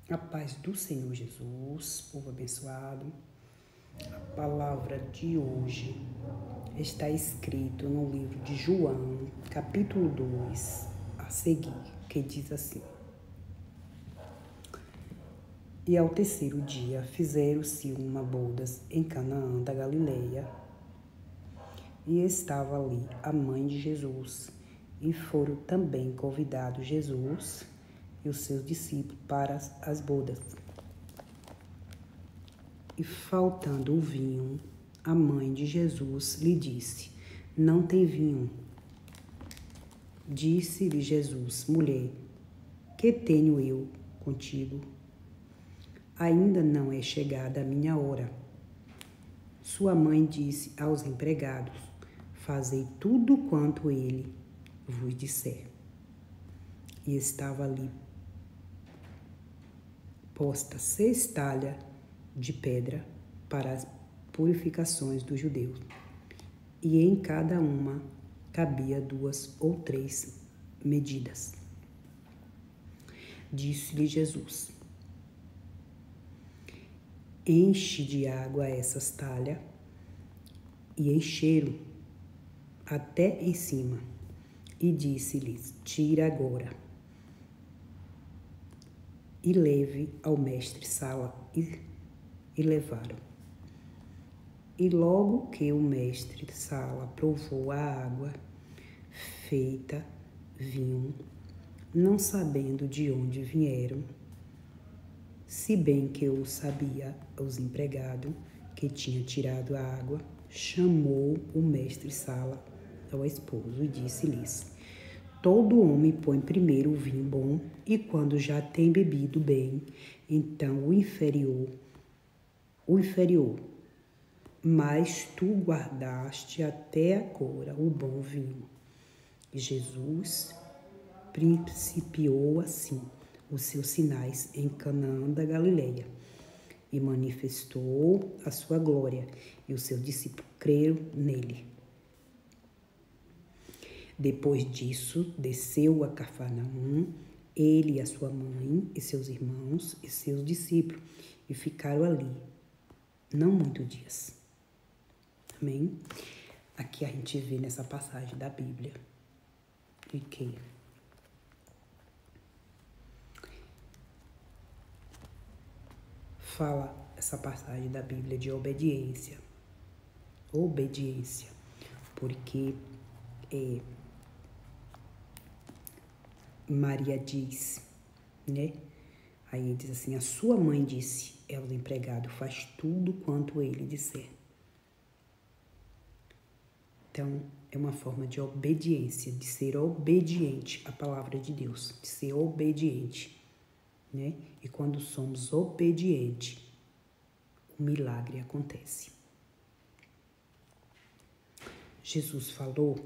A paz do Senhor Jesus, povo abençoado. A palavra de hoje está escrito no livro de João, capítulo 2, a seguir, que diz assim: E ao terceiro dia fizeram-se uma bodas em Canaã da Galileia, e estava ali a mãe de Jesus, e foram também convidados Jesus e os seus discípulos para as bodas. E faltando o vinho, a mãe de Jesus lhe disse: Não tem vinho. Disse-lhe Jesus: Mulher, que tenho eu contigo? Ainda não é chegada a minha hora. Sua mãe disse aos empregados: Fazei tudo quanto ele vos disser. E estava ali posta 6 talhas de pedra para as purificações dos judeus, e em cada uma cabia 2 ou 3 medidas. Disse-lhe Jesus: Enche de água essas talhas, e encheram até em cima. E disse-lhes: Tira agora, e leve ao mestre-sala. E levaram. E logo que o mestre-sala provou a água feita vinho, não sabendo de onde vieram, se bem que o sabia os empregados que tinha tirado a água, chamou o mestre-sala ao esposo e disse-lhes: Todo homem põe primeiro o vinho bom, e quando já tem bebido bem, então o inferior. Mas tu guardaste até agora o bom vinho. E Jesus principiou assim os seus sinais em Canaã da Galileia e manifestou a sua glória, e os seus discípulos creram nele. Depois disso, desceu a Cafarnaum, ele e a sua mãe, e seus irmãos, e seus discípulos, e ficaram ali, não muitos dias. Amém? Aqui a gente vê nessa passagem da Bíblia, de que fala essa passagem da Bíblia de obediência. Obediência, porque Maria diz, né? Aí diz assim: a sua mãe disse aos empregados: faz tudo quanto ele disser. Então, é uma forma de obediência, de ser obediente à palavra de Deus, de ser obediente, né? E quando somos obedientes, o milagre acontece. Jesus falou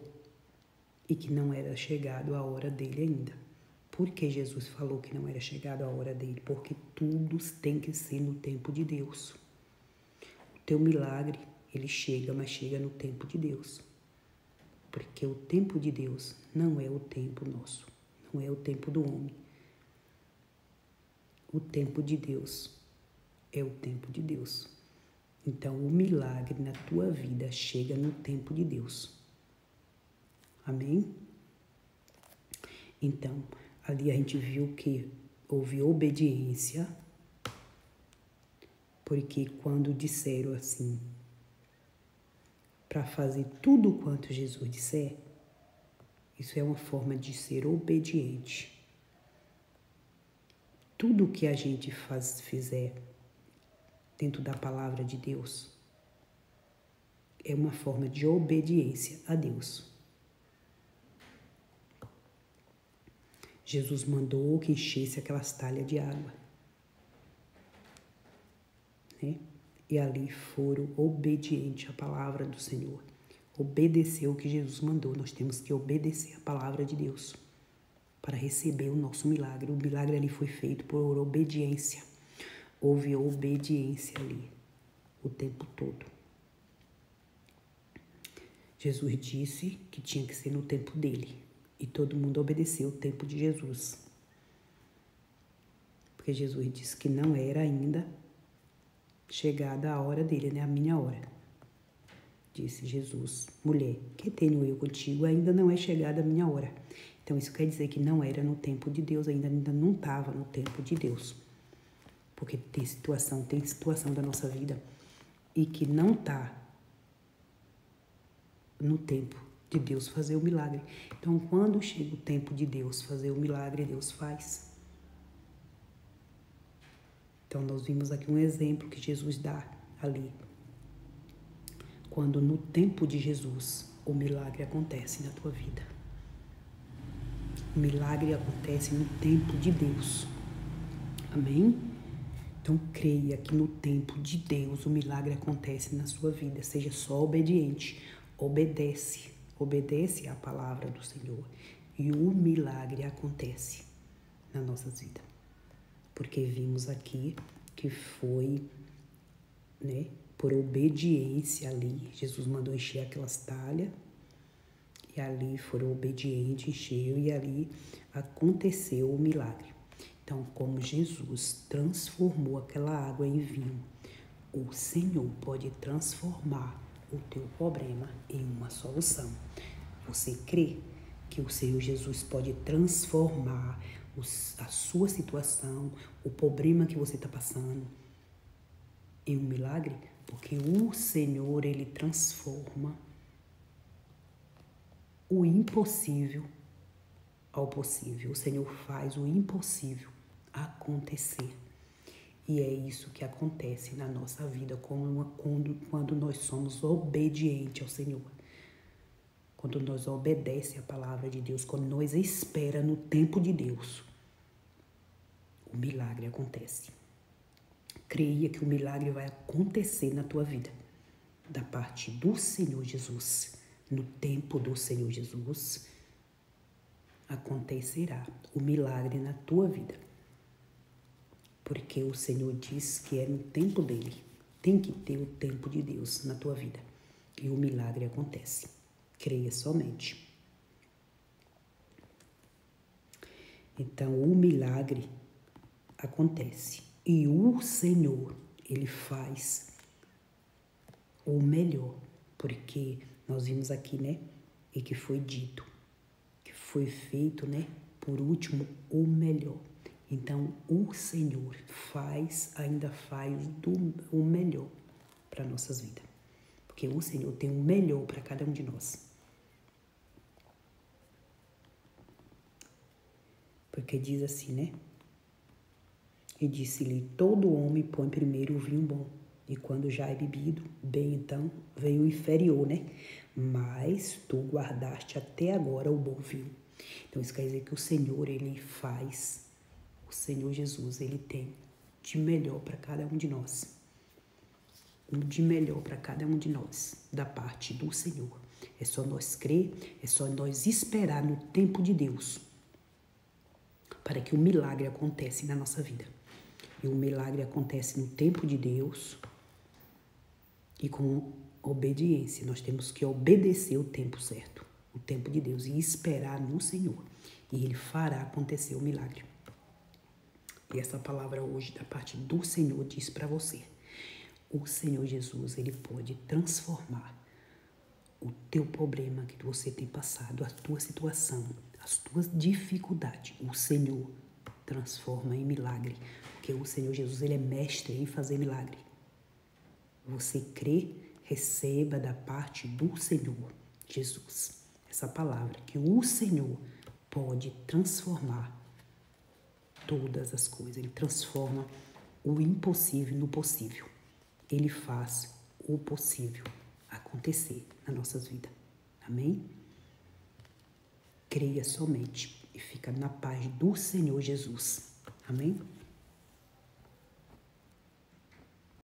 e que não era chegado a hora dele ainda. Por que Jesus falou que não era chegado a hora dele? Porque tudo tem que ser no tempo de Deus. O teu milagre, ele chega, mas chega no tempo de Deus. Porque o tempo de Deus não é o tempo nosso, não é o tempo do homem. O tempo de Deus é o tempo de Deus. Então, o milagre na tua vida chega no tempo de Deus. Amém? Então, ali a gente viu que houve obediência, porque quando disseram assim, para fazer tudo quanto Jesus disser, isso é uma forma de ser obediente. Tudo que a gente fizer dentro da palavra de Deus é uma forma de obediência a Deus. Jesus mandou que enchesse aquelas talhas de água, né? E ali foram obedientes à palavra do Senhor. Obedeceu o que Jesus mandou. Nós temos que obedecer a palavra de Deus para receber o nosso milagre. O milagre ali foi feito por obediência. Houve obediência ali o tempo todo. Jesus disse que tinha que ser no tempo dele. E todo mundo obedeceu o tempo de Jesus. Porque Jesus disse que não era ainda chegada a hora dele, né? A minha hora. Disse Jesus: mulher, que tenho eu contigo? Ainda não é chegada a minha hora. Então isso quer dizer que não era no tempo de Deus, ainda não estava no tempo de Deus. Porque tem situação da nossa vida e que não está no tempo de Deus fazer o milagre. Então, quando chega o tempo de Deus fazer o milagre, Deus faz. Então, nós vimos aqui um exemplo que Jesus dá ali. Quando no tempo de Jesus o milagre acontece na tua vida. O milagre acontece no tempo de Deus. Amém? Então, creia que no tempo de Deus o milagre acontece na sua vida. Seja só obediente. Obedece. Obedece à palavra do Senhor. E o milagre acontece nas nossas vidas. Porque vimos aqui que foi, né, por obediência ali. Jesus mandou encher aquelas talhas. E ali foram obedientes, encheu. E ali aconteceu o milagre. Então, como Jesus transformou aquela água em vinho, o Senhor pode transformar o teu problema em uma solução. Você crê que o Senhor Jesus pode transformar a sua situação, o problema que você está passando, em um milagre? Porque o Senhor, Ele transforma o impossível ao possível. O Senhor faz o impossível acontecer. E é isso que acontece na nossa vida quando nós somos obedientes ao Senhor. Quando nós obedecemos a palavra de Deus, quando nós esperamos no tempo de Deus, o milagre acontece. Creia que o milagre vai acontecer na tua vida, da parte do Senhor Jesus. No tempo do Senhor Jesus, acontecerá o milagre na tua vida. Porque o Senhor diz que é no tempo dele. Tem que ter o tempo de Deus na tua vida. E o milagre acontece. Creia somente. Então, o milagre acontece. E o Senhor, Ele faz o melhor. Porque nós vimos aqui, né? E que foi dito, que foi feito, né? Por último, o melhor. Então, o Senhor ainda faz o melhor para nossas vidas. Porque o Senhor tem o melhor para cada um de nós. Porque diz assim, né? E disse-lhe: todo homem põe primeiro o vinho bom, e quando já é bebido, bem então, vem o inferior, né? Mas tu guardaste até agora o bom vinho. Então, isso quer dizer que o Senhor, Ele faz. O Senhor Jesus, Ele tem de melhor para cada um de nós. O de melhor para cada um de nós, da parte do Senhor. É só nós crer, é só nós esperar no tempo de Deus, para que o milagre aconteça na nossa vida. E o milagre acontece no tempo de Deus e com obediência. Nós temos que obedecer o tempo certo, o tempo de Deus, e esperar no Senhor. E Ele fará acontecer o milagre. E essa palavra hoje, da parte do Senhor, diz para você: o Senhor Jesus, Ele pode transformar o teu problema que você tem passado, a tua situação, as tuas dificuldades. O Senhor transforma em milagre, porque o Senhor Jesus, Ele é mestre em fazer milagre. Você crê, receba da parte do Senhor Jesus essa palavra, que o Senhor pode transformar todas as coisas. Ele transforma o impossível no possível. Ele faz o possível acontecer nas nossas vidas. Amém? Creia somente e fica na paz do Senhor Jesus. Amém?